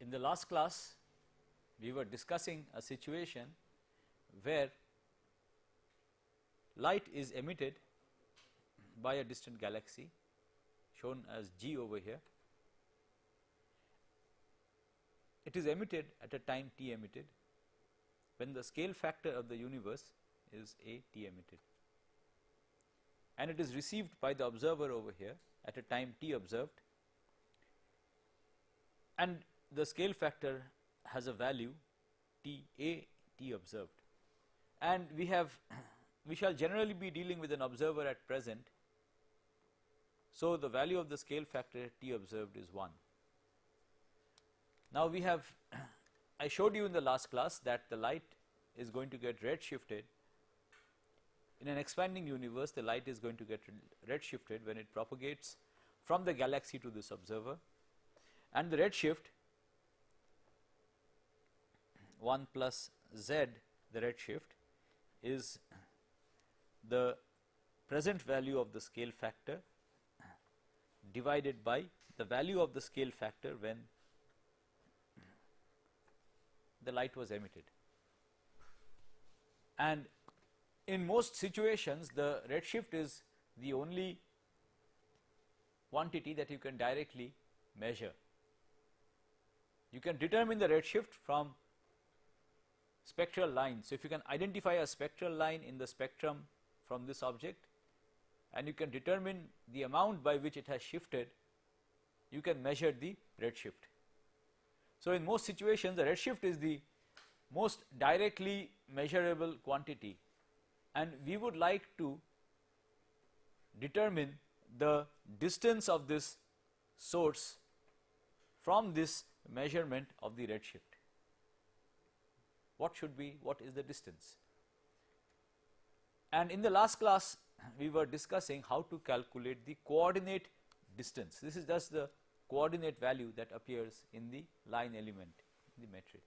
In the last class, we were discussing a situation where light is emitted by a distant galaxy shown as G over here. It is emitted at a time t emitted when the scale factor of the universe is a t emitted, and it is received by the observer over here at a time t observed, and the scale factor has a value t a t observed, and we shall generally be dealing with an observer at present. So, the value of the scale factor at t observed is 1. Now, we have I showed you in the last class that the light is going to get redshifted in an expanding universe. The light is going to get redshifted when it propagates from the galaxy to this observer, and the redshift 1 plus z, the redshift, is the present value of the scale factor divided by the value of the scale factor when the light was emitted. And in most situations, the redshift is the only quantity that you can directly measure. You can determine the redshift from spectral lines. So, if you can identify a spectral line in the spectrum from this object, and you can determine the amount by which it has shifted, you can measure the redshift. So, in most situations, the redshift is the most directly measurable quantity, and we would like to determine the distance of this source from this measurement of the redshift. What is the distance? And in the last class, we were discussing how to calculate the coordinate distance. This is just the coordinate value that appears in the line element in the metric.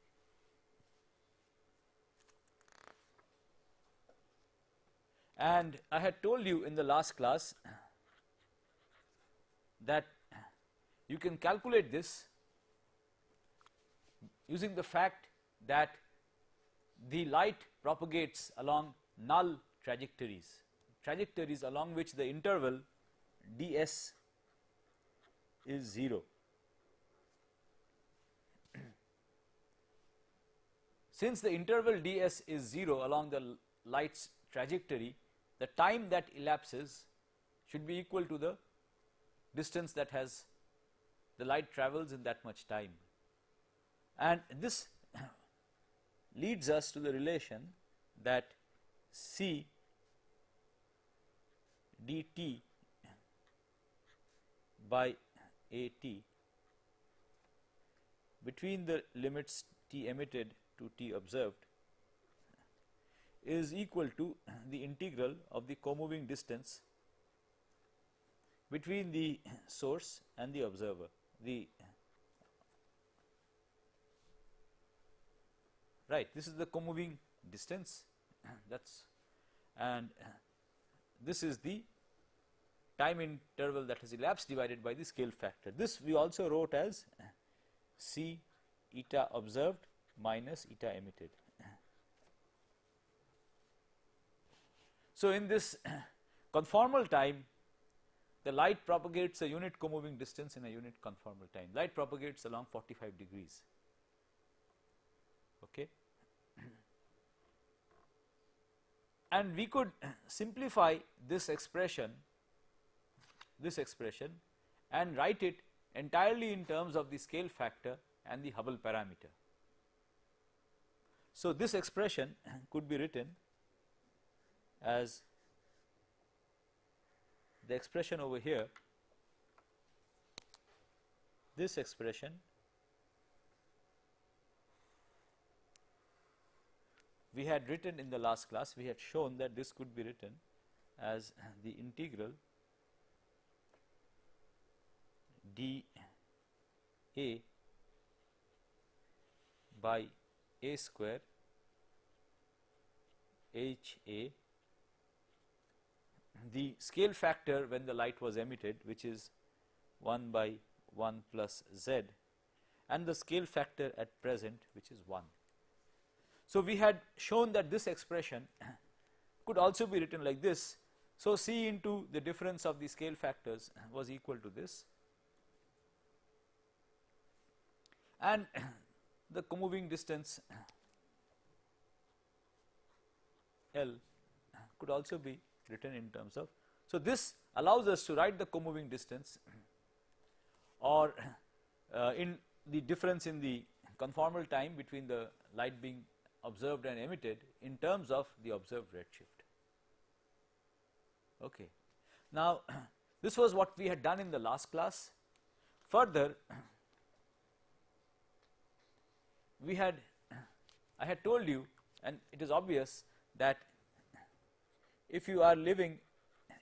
And I had told you in the last class that you can calculate this using the fact that the light propagates along null trajectories along which the interval ds is 0. Since the interval ds is 0 along the light's trajectory, the time that elapses should be equal to the distance that the light travels in that much time, and this leads us to the relation that c dt by at between the limits t emitted to t observed is equal to the integral of the comoving distance between the source and the observer. This is the comoving distance, and this is the time interval that has elapsed divided by the scale factor. This we also wrote as c eta observed minus eta emitted. So, in this conformal time, the light propagates a unit comoving distance in a unit conformal time. Light propagates along 45 degrees. Okay. And we could simplify this expression and write it entirely in terms of the scale factor and the Hubble parameter. So, this expression could be written as the expression over here, this expression we had written in the last class. We had shown that this could be written as the integral dA by a square HA, the scale factor when the light was emitted, which is 1 by 1 plus z, and the scale factor at present, which is 1. So, we had shown that this expression could also be written like this. So, C into the difference of the scale factors was equal to this, and the comoving distance L could also be written in terms of. So, this allows us to write the comoving distance or in the difference in the conformal time between the light being observed and emitted in terms of the observed redshift. Okay. Now, this was what we had done in the last class. Further, I had told you, and it is obvious that if you are living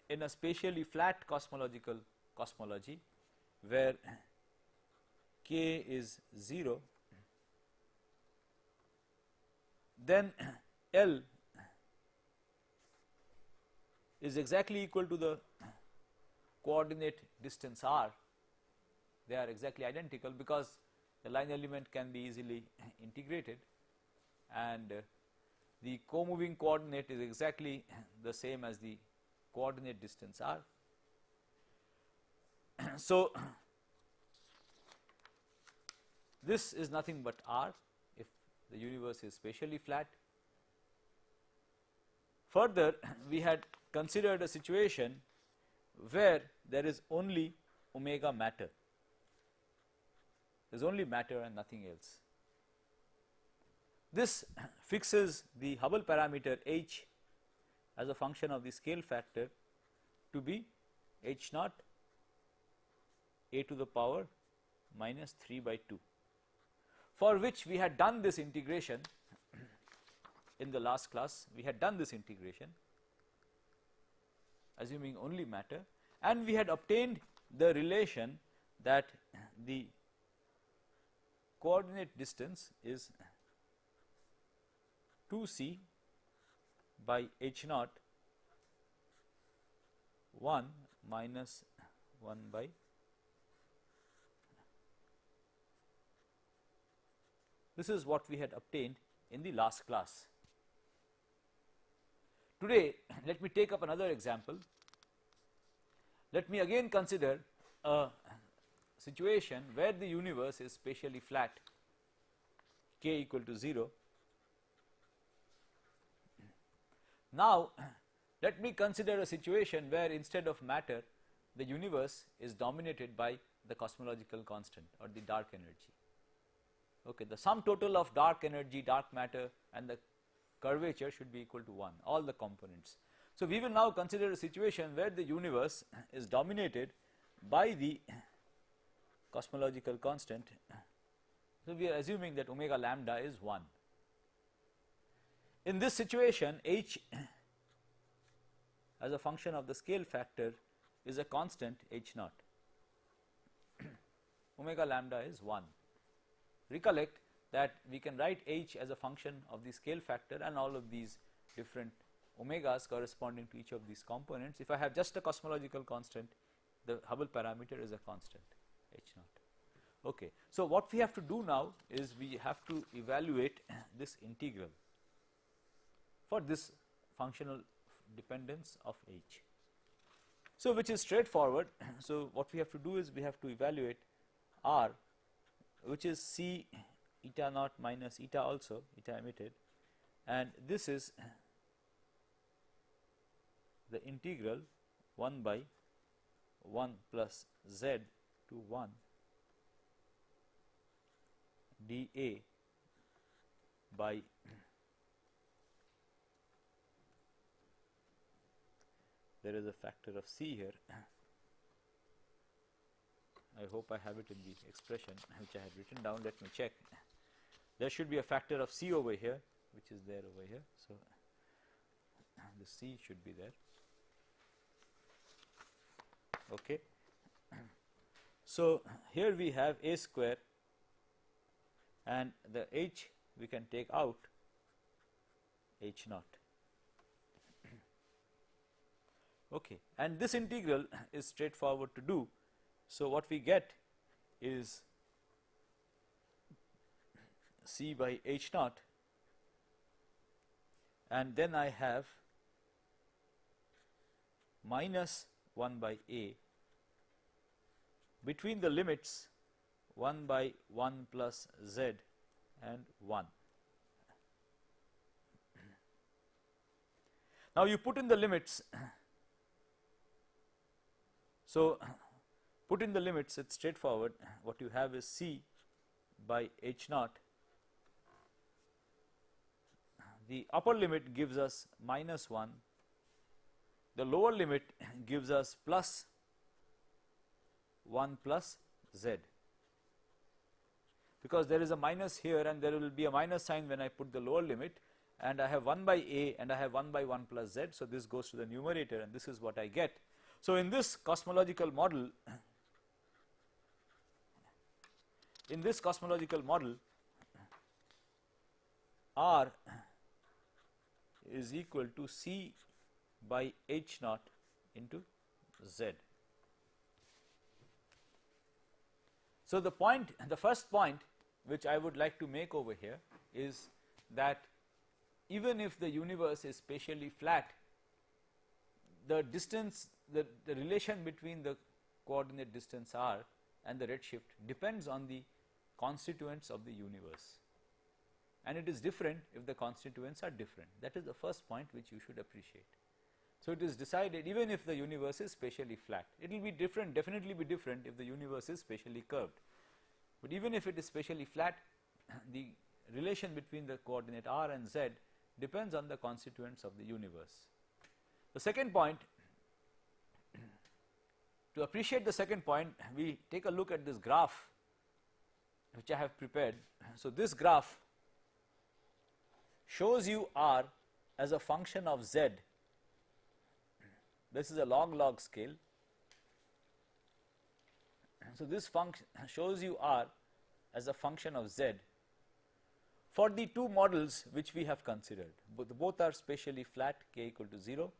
in a spatially flat cosmology where k is 0, then L is exactly equal to the coordinate distance r. They are exactly identical because the line element can be easily integrated, and the co-moving coordinate is exactly the same as the coordinate distance r. So, this is nothing but r if the universe is spatially flat. Further, we had considered a situation where there is only omega matter. There is only matter and nothing else. This fixes the Hubble parameter h as a function of the scale factor to be h naught a to the power minus 3 by 2, for which we had done this integration in the last class. We had done this integration assuming only matter, and we had obtained the relation that the coordinate distance is 2c by h naught 1 minus 1 by this is what we had obtained in the last class. Today, let me take up another example. Let me again consider a situation where the universe is spatially flat, k equal to 0. Now, let me consider a situation where instead of matter, the universe is dominated by the cosmological constant or the dark energy. Okay, the sum total of dark energy, dark matter and the curvature should be equal to 1, all the components. So, we will now consider a situation where the universe is dominated by the cosmological constant. So, we are assuming that omega lambda is 1. In this situation, h as a function of the scale factor is a constant h naught. Omega lambda is 1. Recollect that we can write h as a function of the scale factor and all of these different omegas corresponding to each of these components. If I have just a cosmological constant, the Hubble parameter is a constant h naught. Okay. So, what we have to do now is we have to evaluate this integral for this functional dependence of h. So, which is straightforward. So, what we have to do is we have to evaluate r, which is c eta naught minus eta also, eta emitted, and this is the integral 1 by 1 plus z to 1 dA by there is a factor of c here. I hope I have it in the expression which I had written down. Let me check. There should be a factor of c over here, which is there over here. So, the c should be there. Okay. So, here we have a square and the h we can take out h naught. Okay. And this integral is straightforward to do. So, what we get is c by h naught, and then I have minus 1 by a between the limits 1 by 1 plus z and 1. Now, you put in the limits. So, put in the limits, it is straightforward. What you have is c by h naught. The upper limit gives us minus 1, the lower limit gives us plus 1 plus z, because there is a minus here and there will be a minus sign when I put the lower limit, and I have 1 by a and I have 1 by 1 plus z. So, this goes to the numerator and this is what I get. So, in this cosmological model, R is equal to c by h naught into z. So, the first point which I would like to make over here is that even if the universe is spatially flat, the distance, the relation between the coordinate distance r and the redshift depends on the constituents of the universe, and it is different if the constituents are different. That is the first point which you should appreciate. So, it is decided even if the universe is spatially flat, it will be different, definitely be different if the universe is spatially curved, but even if it is spatially flat, the relation between the coordinate r and z depends on the constituents of the universe. The second point, to appreciate the second point, we take a look at this graph which I have prepared. So, this graph shows you r as a function of z. This is a log scale. So, this function shows you r as a function of z for the two models which we have considered. Both are spatially flat, k equal to 0.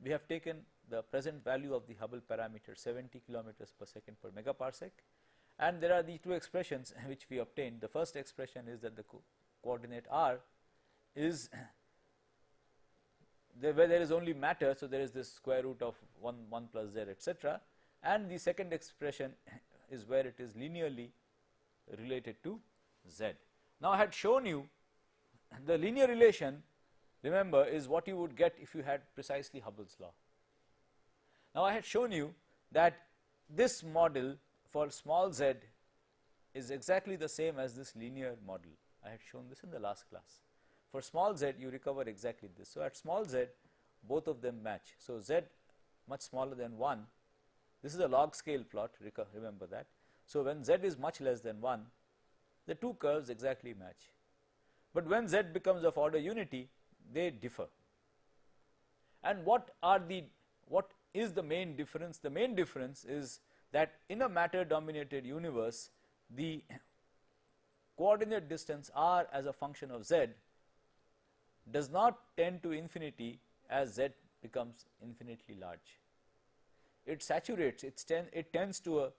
We have taken the present value of the Hubble parameter 70 kilometers per second per megaparsec, and there are the two expressions which we obtained. The first expression is that the coordinate r is where there is only matter, so there is this square root of 1 plus z, etc., and the second expression is where it is linearly related to z. Now, I had shown you the linear relation, remember, is what you would get if you had precisely Hubble's law. Now, I had shown you that this model for small z is exactly the same as this linear model. I had shown this in the last class. For small z, you recover exactly this. So, at small z, both of them match. So, z much smaller than 1, this is a log scale plot, remember that. So, when z is much less than 1, the two curves exactly match, but when z becomes of order unity, they differ. And what is the main difference? The main difference is that in a matter dominated universe, the coordinate distance r as a function of z does not tend to infinity as z becomes infinitely large. It saturates, it tends to a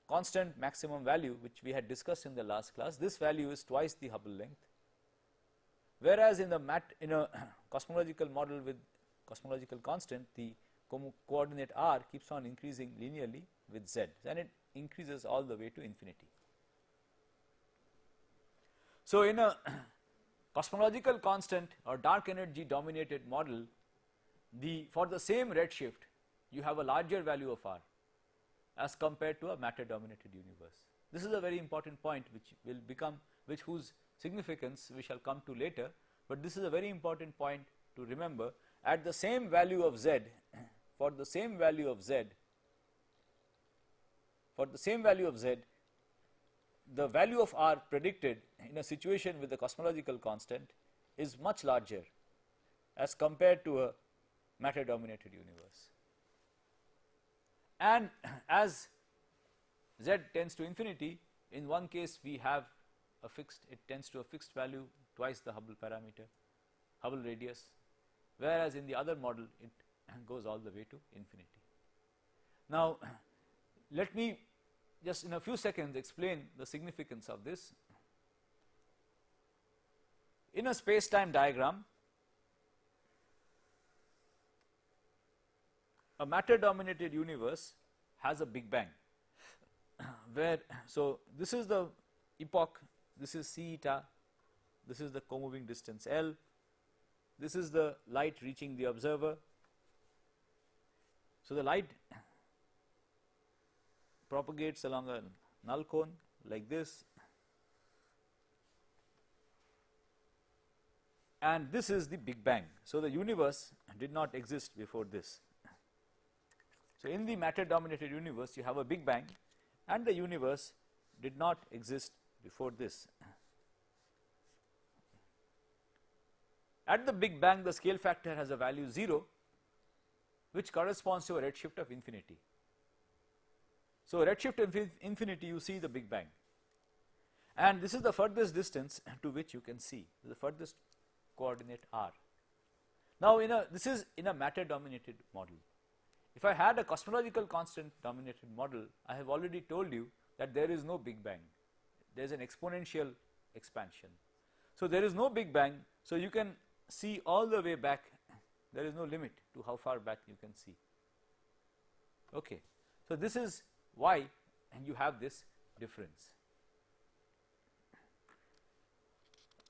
constant maximum value which we had discussed in the last class. This value is twice the Hubble length, whereas in a cosmological model with cosmological constant, the coordinate r keeps on increasing linearly with z, and it increases all the way to infinity. So, in a cosmological constant or dark energy dominated model, for the same redshift you have a larger value of r as compared to a matter dominated universe. This is a very important point whose significance we shall come to later, but this is a very important point to remember. At the same value of z, for the same value of z, the value of r predicted in a situation with the cosmological constant is much larger as compared to a matter dominated universe. And as z tends to infinity, in one case we have it tends to a fixed value twice the Hubble parameter, Hubble radius, whereas in the other model it goes all the way to infinity. Now, let me just in a few seconds explain the significance of this. in a space-time diagram, a matter-dominated universe has a Big Bang, where, so this is the epoch, this is c eta, this is the co-moving distance L, this is the light reaching the observer. So the light propagates along a null cone like this, and this is the Big Bang. So the universe did not exist before this. So in the matter dominated universe you have a Big Bang, and the universe did not exist before this. At the Big Bang the scale factor has a value 0, which corresponds to a redshift of infinity. So redshift of infinity, you see the Big Bang, and this is the furthest distance to which you can see, the furthest coordinate r. Now this is in a matter dominated model. If I had a cosmological constant dominated model, I have already told you that there is no Big Bang, there is an exponential expansion. So there is no Big Bang, so you can see all the way back, there is no limit to how far back you can see. Okay. So this is why you have this difference.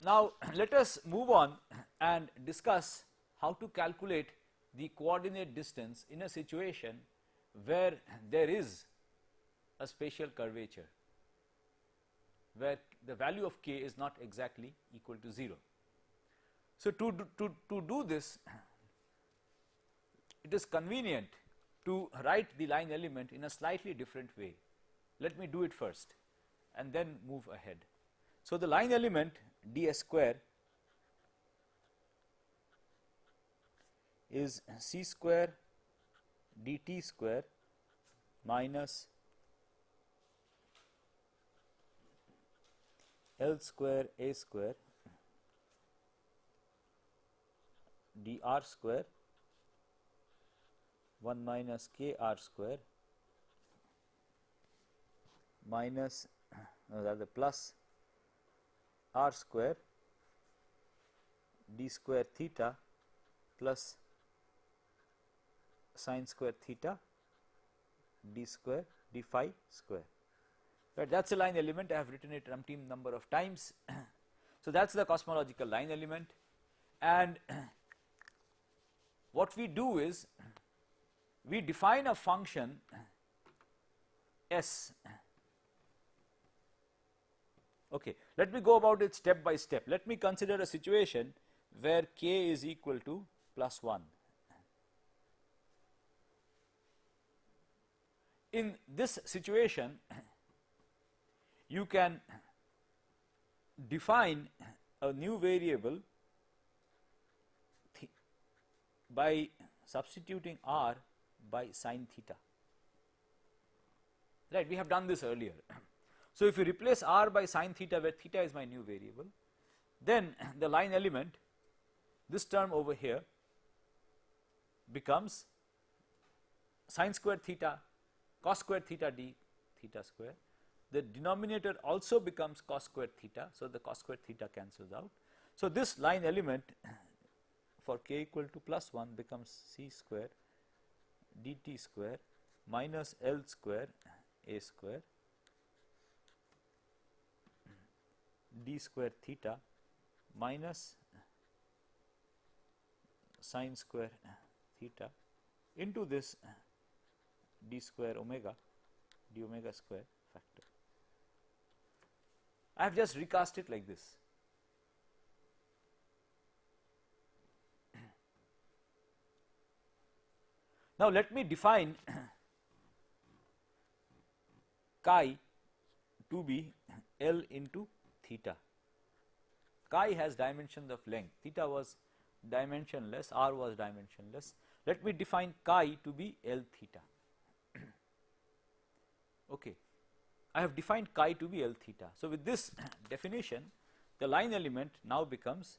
Now let us move on and discuss how to calculate the coordinate distance in a situation where there is a spatial curvature, where the value of k is not exactly equal to 0. So to do this, it is convenient to write the line element in a slightly different way. Let me do it first and then move ahead. So the line element ds square is c square dt square minus L square a square dr square 1 minus kr square minus rather plus r square d square theta plus sine square theta d square d phi square. Right, that is a line element. I have written it umpteen number of times. So that is the cosmological line element, and what we do is we define a function s. Okay, let me go about it step by step. Let me consider a situation where k is equal to plus 1. In this situation, you can define a new variable by substituting r by sine theta. Right, we have done this earlier. So if you replace r by sine theta, where theta is my new variable, then the line element, this term over here, becomes sine square theta cos square theta d theta square. The denominator also becomes cos square theta, so the cos square theta cancels out. So this line element for k equal to plus 1 becomes c square dt square minus L square a square d square theta minus sine square theta into this d square omega d omega square factor. I have just recast it like this. Now let me define chi to be L into theta. Chi has dimensions of length, theta was dimensionless, r was dimensionless. Let me define chi to be L theta. Okay, I have defined chi to be L theta. So with this definition, the line element now becomes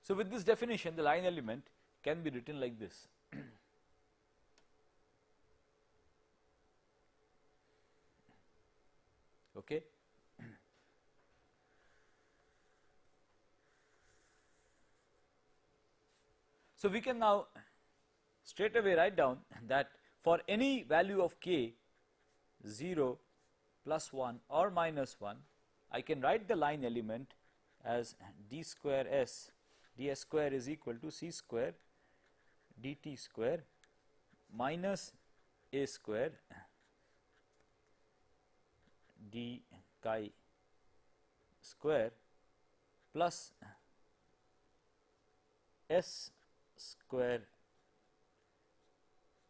So, with this definition the line element can be written like this. Okay. So, we can now straight away write down that for any value of k 0 plus 1 or minus 1, I can write the line element as d square s, ds square is equal to c square dt square minus a square d chi square plus s square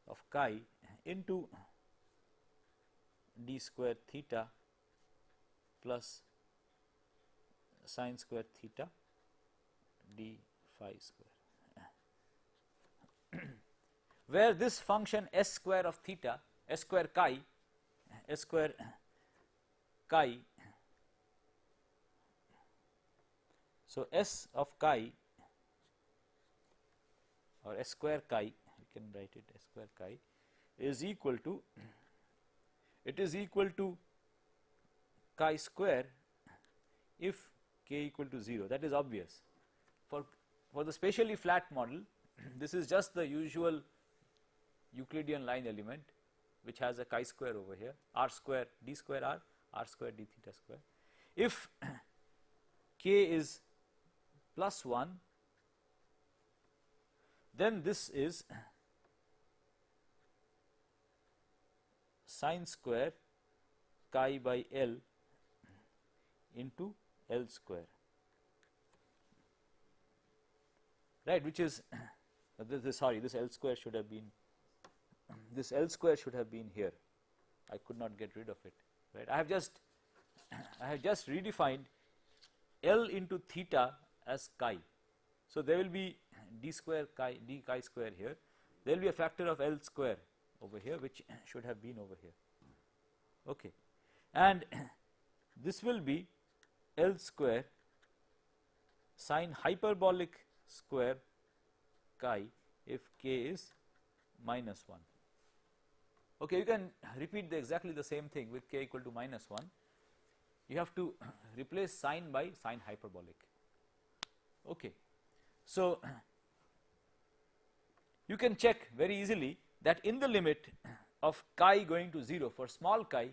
of chi into d square theta plus sine square theta d phi square, where this function s square of theta, s square chi, so s of chi or s square chi, you can write it s square chi is equal to, it is equal to chi square if k equal to 0. That is obvious. For the spatially flat model, this is just the usual Euclidean line element which has a chi square over here, r square d square r square d theta square. If k is plus 1, then this is sine square chi by L into L square, right, which is sorry, this L square should have been, this L square should have been here. I could not get rid of it, right. I have just redefined L into theta as chi. So, there will be d square chi, d chi square here, there will be a factor of L square over here which should have been over here, okay. And this will be L square sine hyperbolic square chi if k is minus 1. Okay, you can repeat exactly the same thing with k equal to minus 1. You have to replace sine by sine hyperbolic. Okay. So, you can check very easily that in the limit of chi going to 0 for small chi,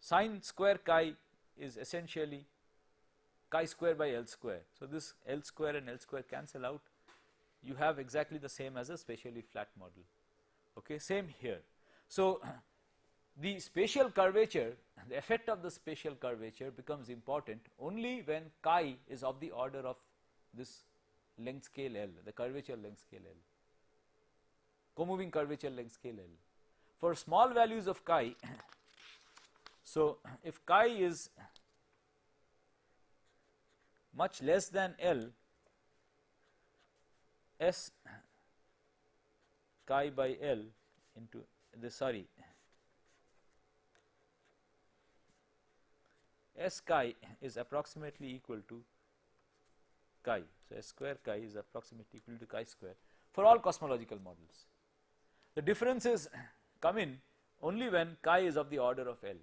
sine square chi is essentially chi square by L square. So, this L square and L square cancel out, you have exactly the same as a spatially flat model, okay. Same here. So, the spatial curvature, the effect of the spatial curvature becomes important only when chi is of the order of this length scale L, the curvature length scale L, comoving curvature length scale L. For small values of chi, so if chi is much less than L, S chi by L into the, sorry, S chi is approximately equal to chi. So, S square chi is approximately equal to chi square for all cosmological models. The differences come in only when chi is of the order of L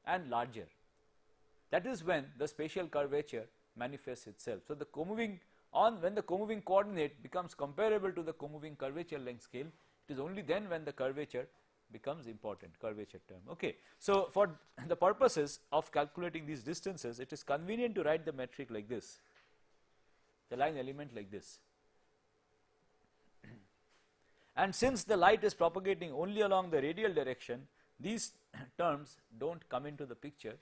and larger. That is when the spatial curvature manifests itself. So, the comoving when the comoving coordinate becomes comparable to the comoving curvature length scale, it is only then when the curvature becomes important, curvature term. Okay. So, for the purposes of calculating these distances, it is convenient to write the metric like this, the line element like this. And since the light is propagating only along the radial direction, these terms do not come into the picture,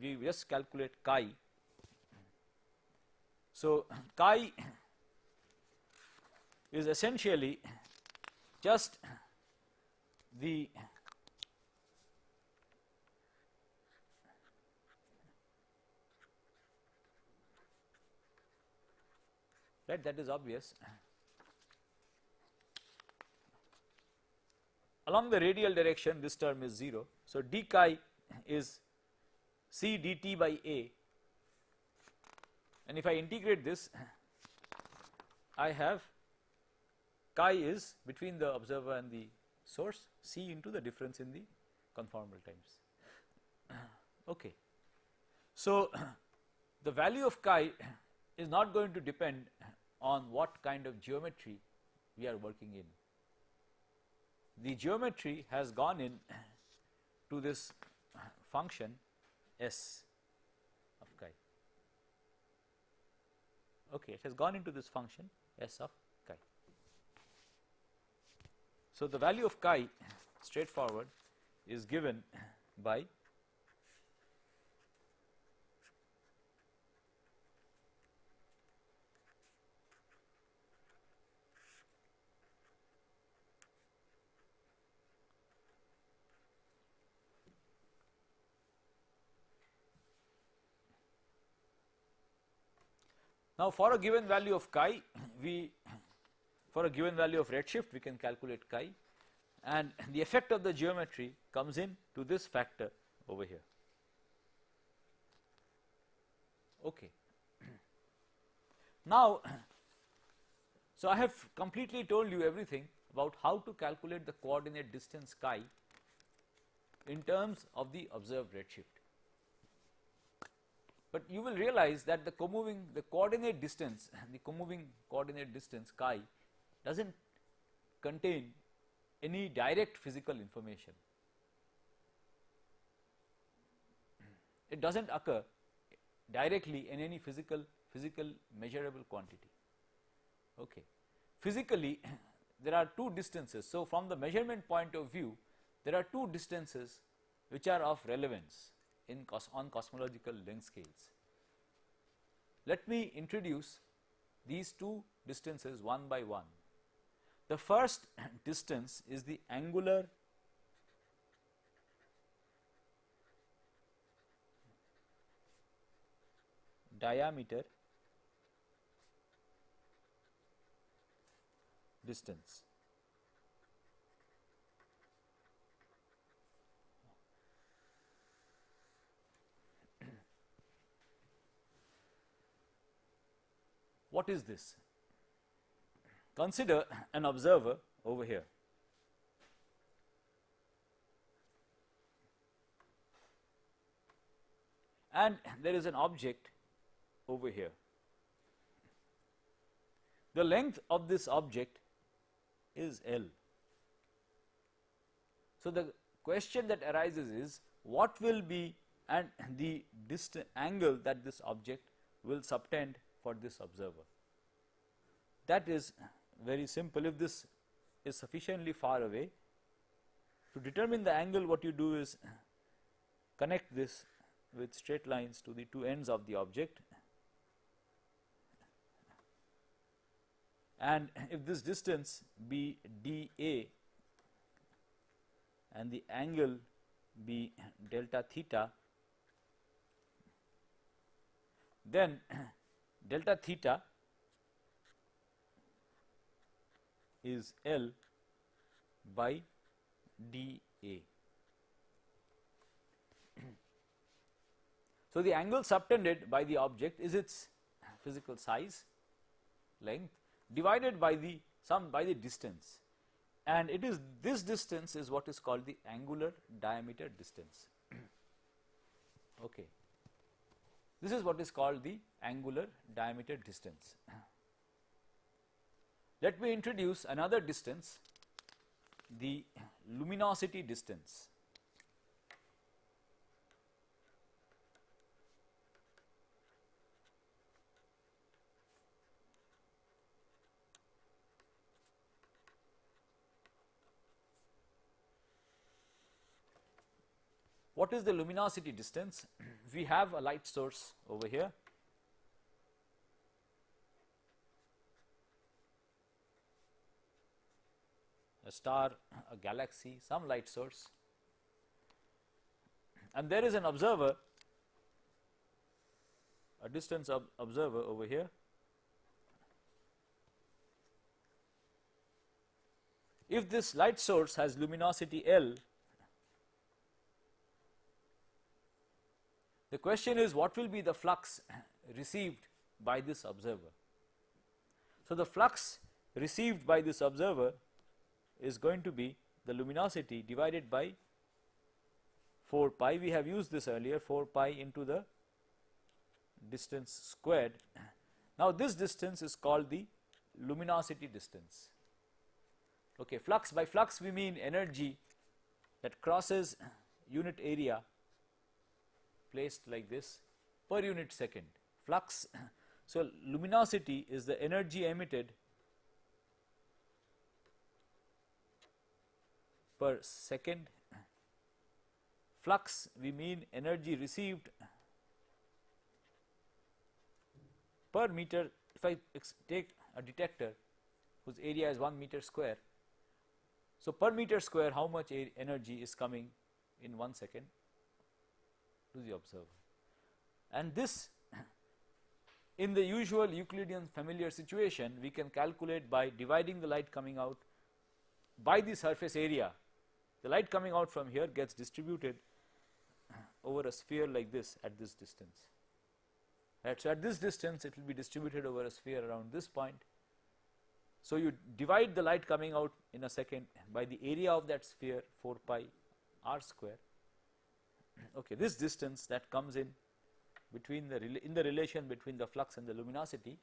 we just calculate chi. So, chi is essentially just the right, that is obvious. Along the radial direction this term is 0. So, d chi is c dt by A and if I integrate this, I have chi is between the observer and the source c into the difference in the conformal times. Okay. So, the value of chi is not going to depend on what kind of geometry we are working in. The geometry has gone in to this function s of chi. Okay, it has gone into this function s of chi. So, the value of chi straightforward is given by now for a given value of chi, for a given value of redshift we can calculate chi, and the effect of the geometry comes in to this factor over here. Okay. Now, so I have completely told you everything about how to calculate the coordinate distance chi in terms of the observed redshift. But you will realize that the coordinate distance chi does not contain any direct physical information. It does not occur directly in any physical measurable quantity. Okay. Physically there are two distances. So, from the measurement point of view, there are two distances which are of relevance on cosmological length scales. Let me introduce these two distances one by one. The first distance is the angular diameter distance. What is this? Consider an observer over here. And there is an object over here. The length of this object is L. So, the question that arises is what will be and the angle that this object will subtend for this observer. That is very simple. If this is sufficiently far away, to determine the angle, what you do is connect this with straight lines to the two ends of the object, and if this distance be dA and the angle be delta theta, then delta theta is L by dA. So, the angle subtended by the object is its physical size, length, divided by the distance, and it is this distance is what is called the angular diameter distance. Okay. This is what is called the angular diameter distance. Let me introduce another distance, the luminosity distance. What is the luminosity distance? We have a light source over here. A star, a galaxy, some light source, and there is an observer, a distance observer over here. If this light source has luminosity L, the question is what will be the flux received by this observer. So, the flux received by this observer is going to be the luminosity divided by 4 pi. We have used this earlier, 4 pi into the distance squared. Now, this distance is called the luminosity distance. Okay, flux, by flux we mean energy that crosses unit area placed like this per unit second. Flux, so luminosity is the energy emitted per second. Flux we mean energy received per meter. If I take a detector whose area is 1 meter square, so per meter square how much energy is coming in 1 second to the observer. And this, in the usual Euclidean familiar situation, we can calculate by dividing the light coming out by the surface area. The light coming out from here gets distributed over a sphere like this at this distance. Right. So, at this distance it will be distributed over a sphere around this point. So, you divide the light coming out in a second by the area of that sphere, 4 pi r square. Okay, this distance that comes in between the relation between the flux and the luminosity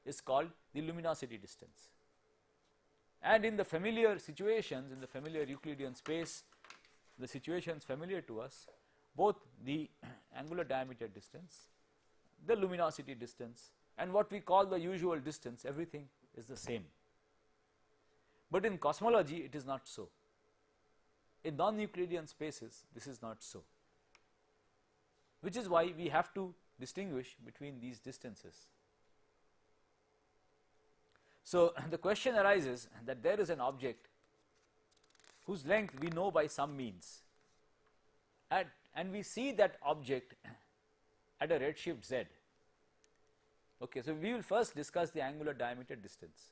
is called the luminosity distance. And in the familiar situations, in the familiar Euclidean space, the situations familiar to us, both the angular diameter distance, the luminosity distance, and what we call the usual distance, everything is the same. But in cosmology it is not so. In non-Euclidean spaces this is not so, which is why we have to distinguish between these distances. So, the question arises that there is an object whose length we know by some means, and we see that object at a redshift z. Okay, so, we will first discuss the angular diameter distance.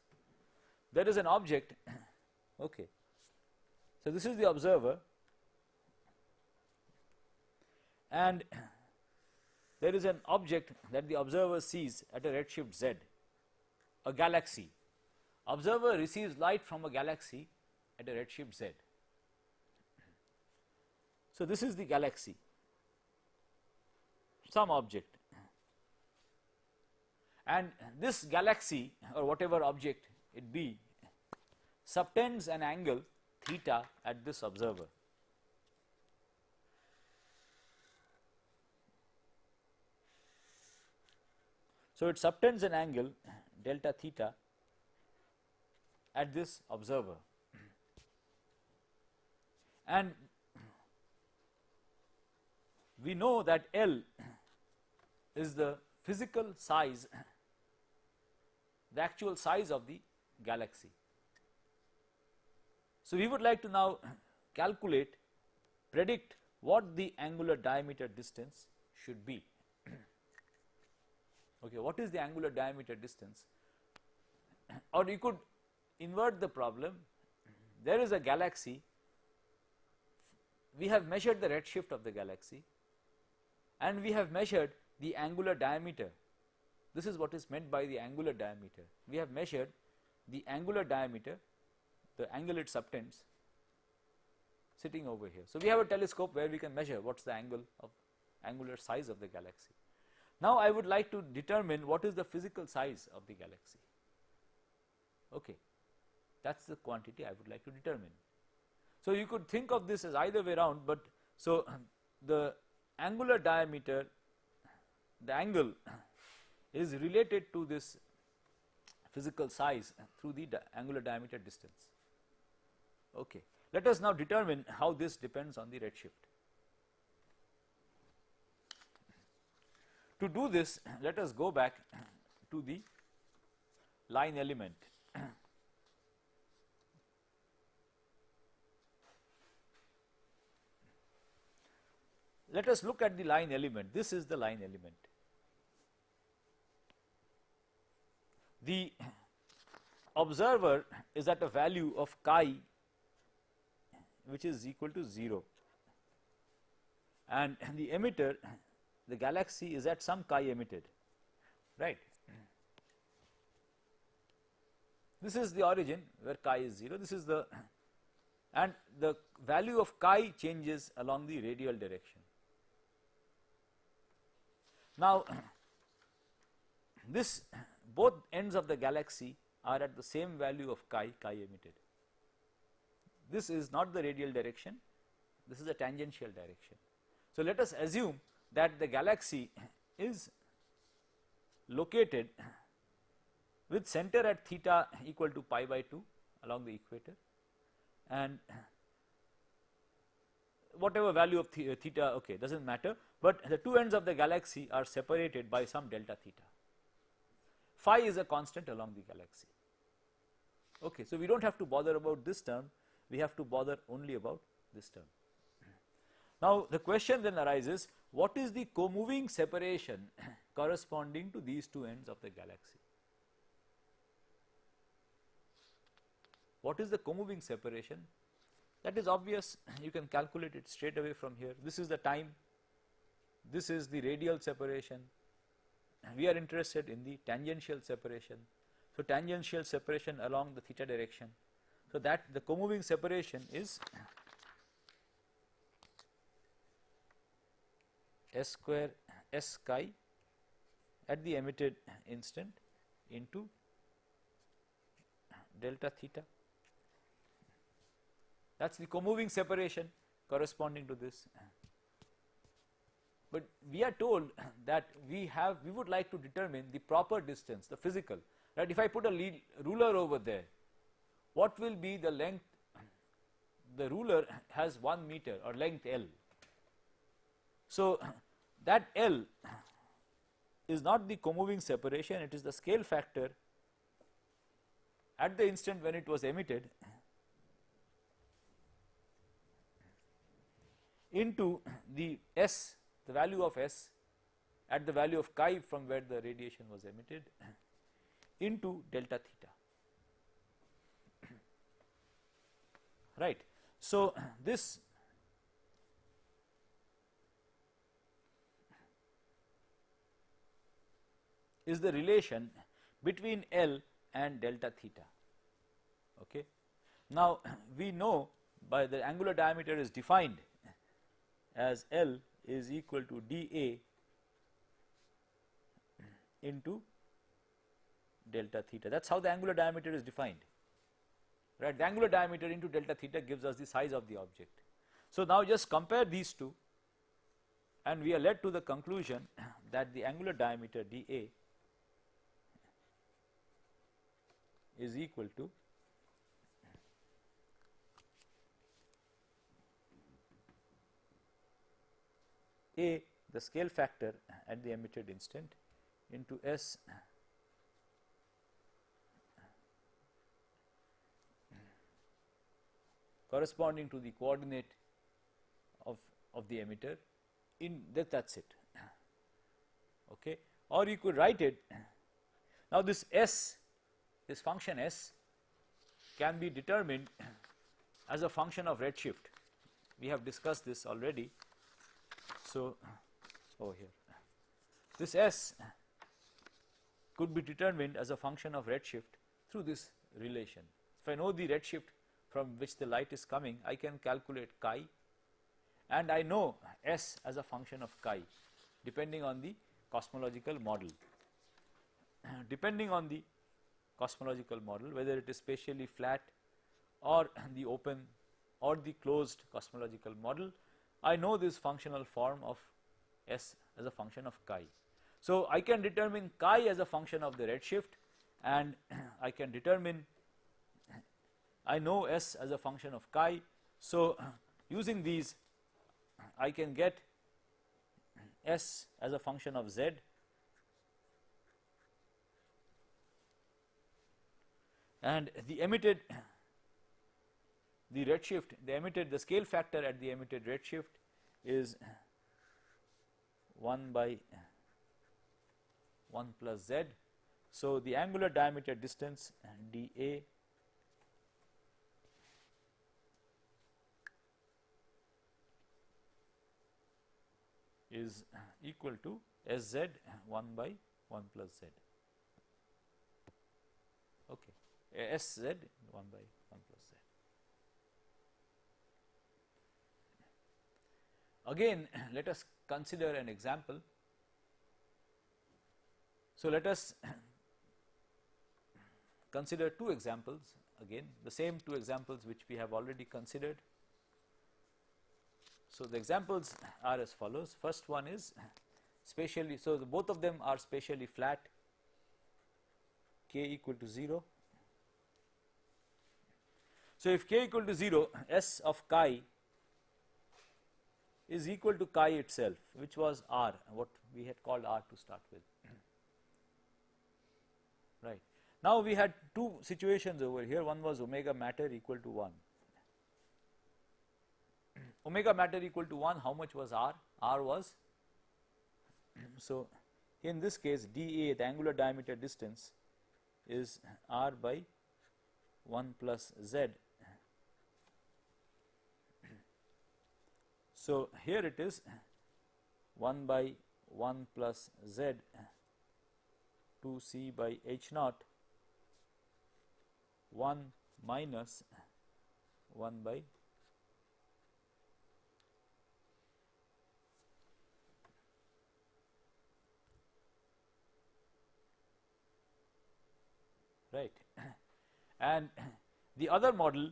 There is an object, okay. So, this is the observer, and there is an object that the observer sees at a redshift z, a galaxy. Observer receives light from a galaxy at a redshift z. So, this is the galaxy, some object, and this galaxy or whatever object it be subtends an angle theta at this observer. So, it subtends an angle delta theta at this observer, and we know that L is the physical size, the actual size of the galaxy. So, we would like to now calculate, predict what the angular diameter distance should be. Okay, what is the angular diameter distance? Or you could invert the problem. There is a galaxy, we have measured the redshift of the galaxy and we have measured the angular diameter. This is what is meant by the angular diameter. We have measured the angular diameter, the angle it subtends, sitting over here. So, we have a telescope where we can measure what is the angle of angular size of the galaxy. Now, I would like to determine what is the physical size of the galaxy. Okay, that is the quantity I would like to determine. So, you could think of this as either way around, but so the angular diameter, the angle is related to this physical size through the angular diameter distance. Okay. Let us now determine how this depends on the redshift. To do this, let us go back to the line element. Let us look at the line element. This is the line element. The observer is at a value of chi which is equal to 0, and the emitter, the galaxy, is at some chi emitted, right. this is the origin where chi is 0, this is the, and the value of chi changes along the radial direction. Now, this both ends of the galaxy are at the same value of chi emitted. This is not the radial direction, this is a tangential direction. So, let us assume that the galaxy is located with center at theta equal to pi by 2 along the equator, and whatever value of theta, okay, does not matter, but the two ends of the galaxy are separated by some delta theta. Phi is a constant along the galaxy. Okay, so we do not have to bother about this term, we have to bother only about this term. Now, the question then arises, what is the co-moving separation corresponding to these two ends of the galaxy? What is the co-moving separation? That is obvious, you can calculate it straight away from here. This is the time, this is the radial separation, we are interested in the tangential separation. So, tangential separation along the theta direction. So, that the co-moving separation is S square S chi at the emitted instant into delta theta. That is the co-moving separation corresponding to this. But we are told that we would like to determine the proper distance, the physical, right. If I put a ruler over there, what will be the length? The ruler has 1 meter or length L. So, that L is not the co-moving separation, it is the scale factor at the instant when it was emitted into the S, the value of S at the value of chi from where the radiation was emitted into delta theta, right. So, this is the relation between L and delta theta. Okay. Now, we know by the angular diameter is defined as L is equal to dA into delta theta. That is how the angular diameter is defined, right. The angular diameter into delta theta gives us the size of the object. So, now just compare these two and we are led to the conclusion that the angular diameter dA is equal to A, the scale factor at the emitted instant, into S corresponding to the coordinate of the emitter in that is it. Okay. Or you could write it, now this S, this function S can be determined as a function of redshift. We have discussed this already. So, over here this S could be determined as a function of redshift through this relation. If I know the redshift from which the light is coming, I can calculate chi, and I know S as a function of chi depending on the cosmological model. Depending on the cosmological model, whether it is spatially flat or the open or the closed cosmological model, I know this functional form of S as a function of chi. So, I can determine chi as a function of the redshift, and I can determine, I know S as a function of chi. So, using these I can get S as a function of Z, and the emitted, the redshift, the scale factor at the emitted redshift is 1 by 1 plus Z. So, the angular diameter distance dA is equal to Sz 1 by 1 plus Z. Okay. S z 1 by 1 plus z. Again let us consider an example. So, let us consider two examples, again the same two examples which we have already considered. So, the examples are as follows. First one is spatially, so both of them are spatially flat, k equal to 0. So, if k equal to 0, S of chi is equal to chi itself, which was R, what we had called R to start with. Right. Now, we had two situations over here. One was omega matter equal to 1. Omega matter equal to 1, how much was R? R was, so in this case dA, the angular diameter distance, is R by 1 plus Z. So, here it is 1 by 1 plus Z 2c by h naught 1 minus 1 by right. And the other model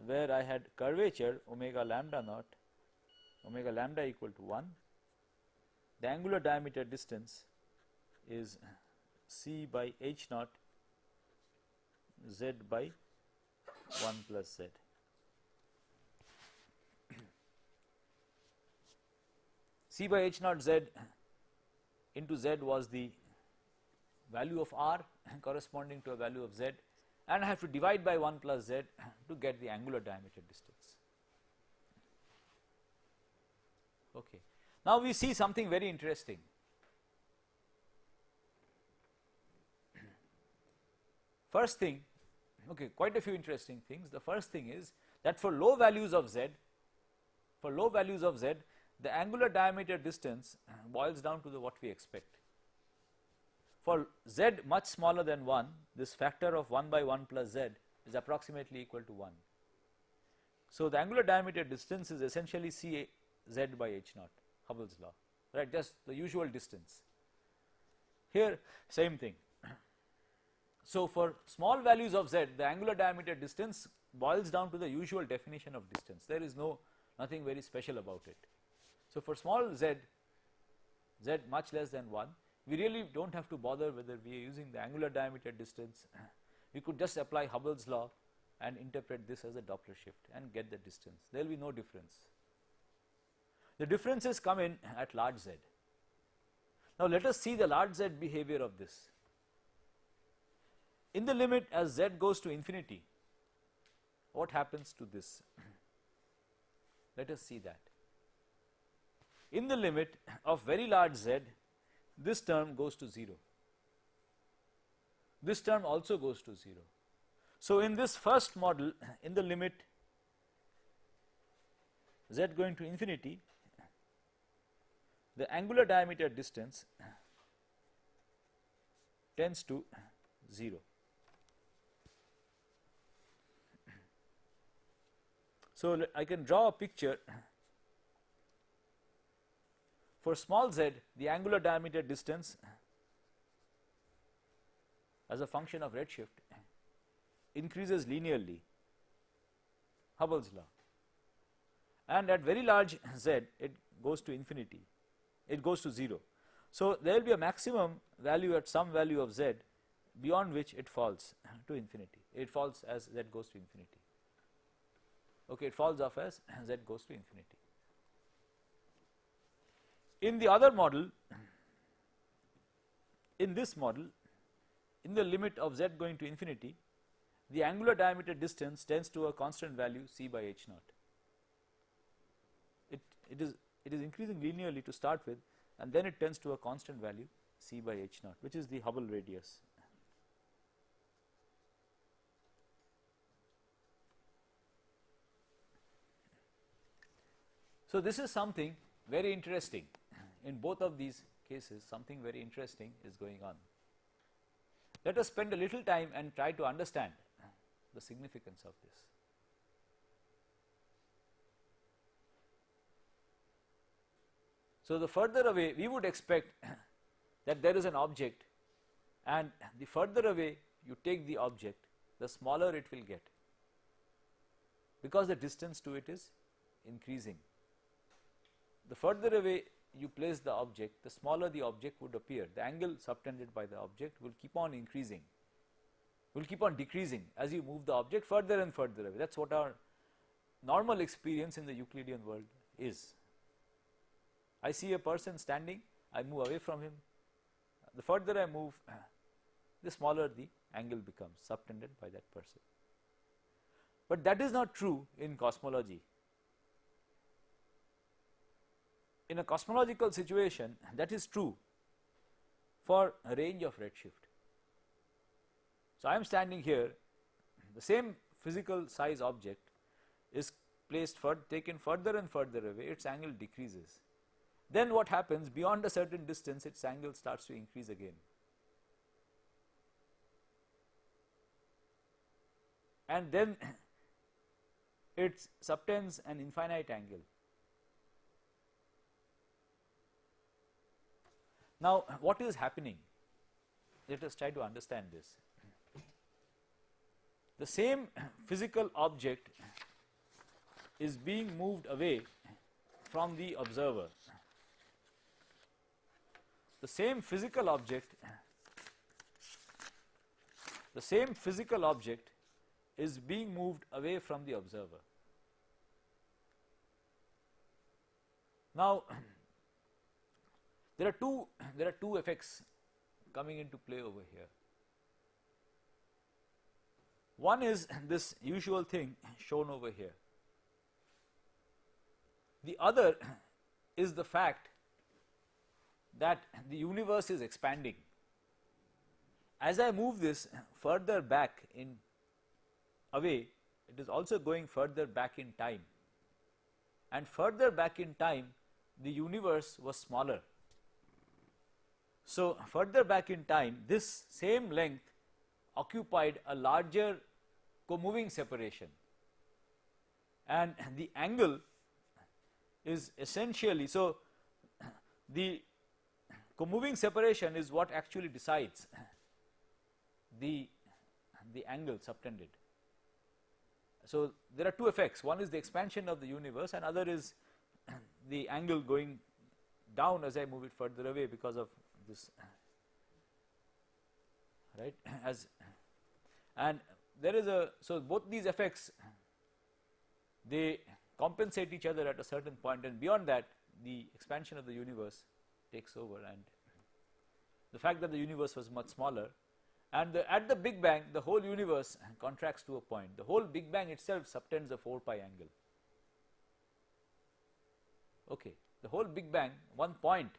where I had curvature omega lambda naught, omega lambda equal to 1, the angular diameter distance is c by h naught z by 1 plus z. C by h naught z into z was the value of R corresponding to a value of z, and I have to divide by 1 plus z to get the angular diameter distance. Okay. Now, we see something very interesting. First thing, okay, quite a few interesting things. The first thing is that for low values of z, the angular diameter distance boils down to what we expect. For z much smaller than 1, this factor of 1 by 1 plus z is approximately equal to 1. So, the angular diameter distance is essentially c z by h naught, Hubble's law, right, just the usual distance. Here same thing. So, for small values of z, the angular diameter distance boils down to the usual definition of distance. There is nothing very special about it. So, for small z, z much less than 1, we really do not have to bother whether we are using the angular diameter distance. We could just apply Hubble's law and interpret this as a Doppler shift and get the distance. There will be no difference. The differences come in at large z. Now, let us see the large z behavior of this. In the limit as z goes to infinity, what happens to this? Let us see that. In the limit of very large z, this term goes to 0. This term also goes to 0. So, in this first model, in the limit z going to infinity, the angular diameter distance tends to 0. So, I can draw a picture. For small z, the angular diameter distance as a function of redshift increases linearly, Hubble's law, and at very large z it goes to infinity, it goes to 0. So, there will be a maximum value at some value of z beyond which it falls to infinity, it falls as z goes to infinity, okay, it falls off as z goes to infinity. In the other model, in this model, in the limit of z going to infinity, the angular diameter distance tends to a constant value c by h naught. It is increasing linearly to start with, and then it tends to a constant value c by h naught, which is the Hubble radius. So, this is something very interesting. In both of these cases, something very interesting is going on. Let us spend a little time and try to understand the significance of this. So, the further away we would expect that there is an object, and the further away you take the object, the smaller it will get, because the distance to it is increasing. The further away you place the object, the smaller the object would appear. The angle subtended by the object will keep on increasing, will keep on decreasing as you move the object further and further away. That is what our normal experience in the Euclidean world is. I see a person standing, I move away from him. The further I move, the smaller the angle becomes subtended by that person. But that is not true in cosmology. In a cosmological situation, that is true for a range of redshift. So, I am standing here, the same physical size object is placed taken further and further away, its angle decreases. Then what happens, beyond a certain distance its angle starts to increase again. And then it subtends an infinite angle. Now, what is happening? Let us try to understand this. The same physical object is being moved away from the observer. The same physical object is being moved away from the observer. Now, there are two effects coming into play over here. One is this usual thing shown over here. The other is the fact that the universe is expanding. As I move this further back in away, it is also going further back in time, and further back in time the universe was smaller. So, further back in time this same length occupied a larger co-moving separation, and the angle is essentially, so the co-moving separation is what actually decides the angle subtended. So, there are two effects, one is the expansion of the universe and other is the angle going down as I move it further away because of this, right, and there is so both these effects, they compensate each other at a certain point, and beyond that the expansion of the universe takes over, and the fact that the universe was much smaller, and at the Big Bang the whole universe contracts to a point. The whole Big Bang itself subtends a 4 pi angle. Okay, the whole Big Bang, one point,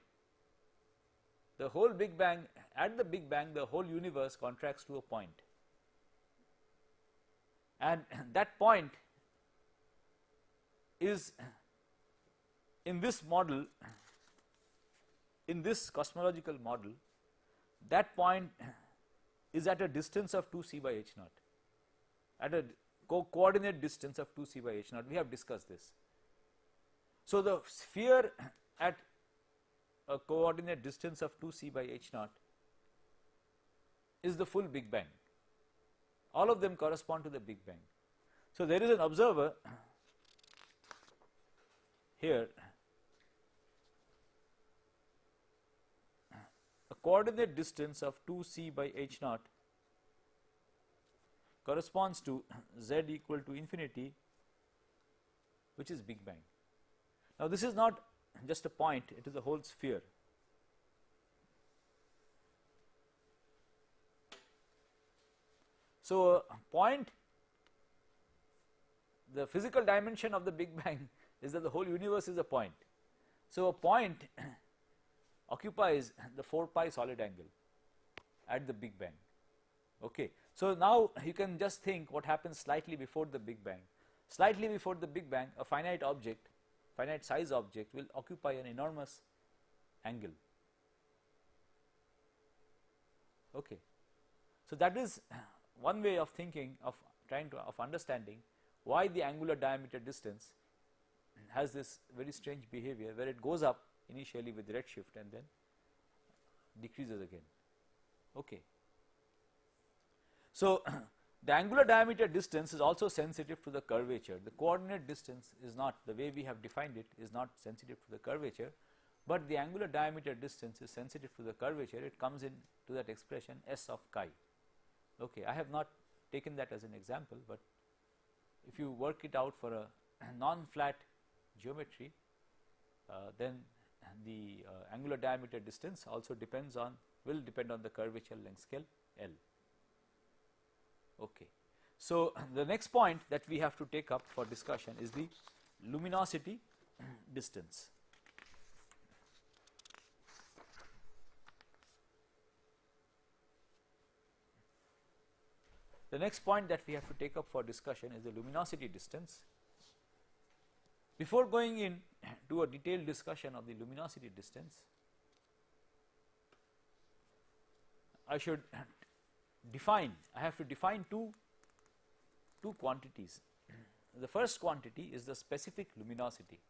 the whole Big Bang, at the Big Bang the whole universe contracts to a point, and that point is in this model, in this cosmological model, that point is at a distance of 2c by h naught, at a coordinate distance of 2c by h naught. We have discussed this. So, the sphere at a coordinate distance of 2c by h naught is the full Big Bang. All of them correspond to the Big Bang. So, there is an observer here, a coordinate distance of 2c by h naught corresponds to z equal to infinity, which is Big Bang. Now, this is not just a point, it is a whole sphere. So, a point, the physical dimension of the Big Bang is that the whole universe is a point. So, a point occupies the 4 pi solid angle at the Big Bang. Okay. So, now you can just think what happens slightly before the Big Bang. Slightly before the Big Bang, a finite object, finite size object will occupy an enormous angle. Okay. So, that is one way of thinking, of trying to understanding why the angular diameter distance has this very strange behavior, where it goes up initially with redshift and then decreases again. Okay. So, the angular diameter distance is also sensitive to the curvature. The coordinate distance is not, the way we have defined it is not sensitive to the curvature, but the angular diameter distance is sensitive to the curvature. It comes in to that expression S of chi. Okay, I have not taken that as an example, but if you work it out for a non-flat geometry, then the angular diameter distance also depends on, will depend on the curvature length scale L. Okay. So, the next point that we have to take up for discussion is the luminosity distance. The next point that we have to take up for discussion is the luminosity distance. Before going in to a detailed discussion of the luminosity distance, I should define, I have to define two quantities. The first quantity is the specific luminosity.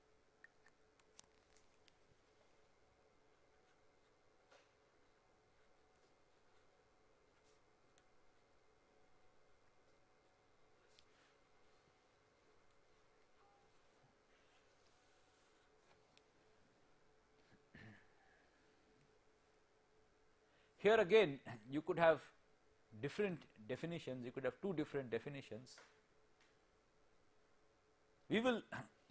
Here again you could have different definitions, you could have two different definitions. We will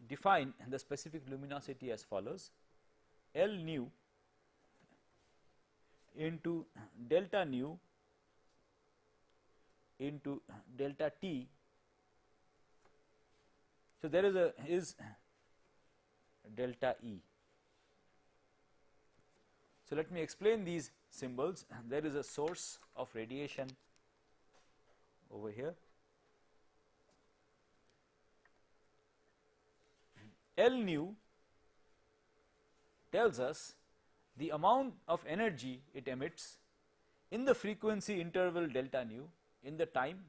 define the specific luminosity as follows: L nu into delta nu into delta t. So, there is delta E. So, let me explain these symbols. There is a source of radiation over here. L nu tells us the amount of energy it emits in the frequency interval delta nu in the time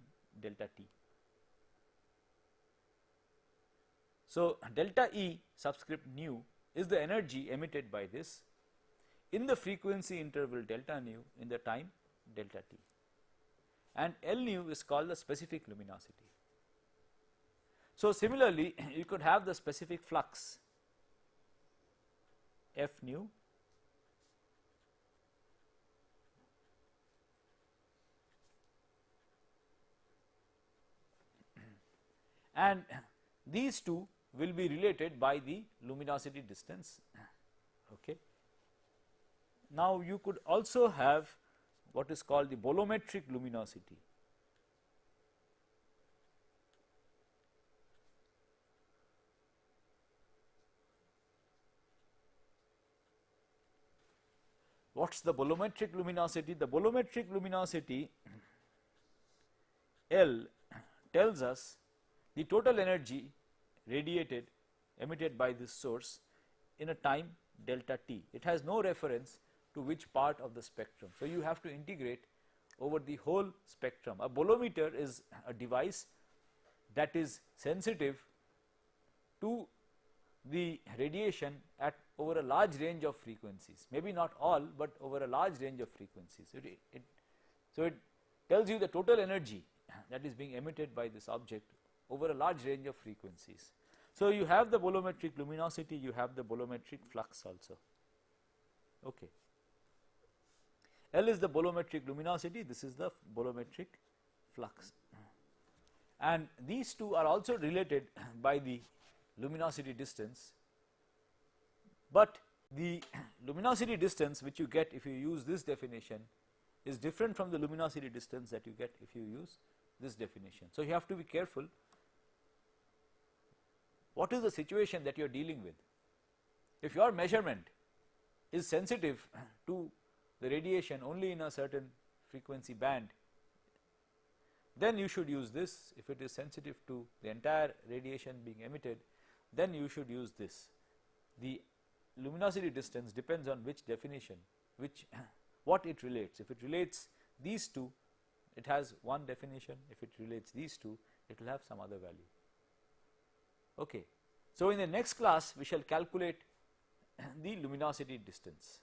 delta t. So, delta E subscript nu is the energy emitted by this in the frequency interval delta nu in the time delta t, and L nu is called the specific luminosity. So, similarly you could have the specific flux F nu and these two will be related by the luminosity distance. Okay. Now, you could also have what is called the bolometric luminosity. What is the bolometric luminosity? The bolometric luminosity L tells us the total energy radiated, emitted by this source in a time delta t. It has no reference to which part of the spectrum. So, you have to integrate over the whole spectrum. A bolometer is a device that is sensitive to the radiation at over a large range of frequencies, maybe not all, but over a large range of frequencies. So, it tells you the total energy that is being emitted by this object over a large range of frequencies. So, you have the bolometric luminosity, you have the bolometric flux also. Okay. L is the bolometric luminosity, this is the bolometric flux, and these two are also related by the luminosity distance, but the luminosity distance which you get if you use this definition is different from the luminosity distance that you get if you use this definition. So, you have to be careful. What is the situation that you are dealing with? If your measurement is sensitive to the radiation only in a certain frequency band, then you should use this. If it is sensitive to the entire radiation being emitted, then you should use this. The luminosity distance depends on which definition, what it relates. If it relates these two, it has one definition, if it relates these two, it will have some other value. Okay. So, in the next class we shall calculate the luminosity distance.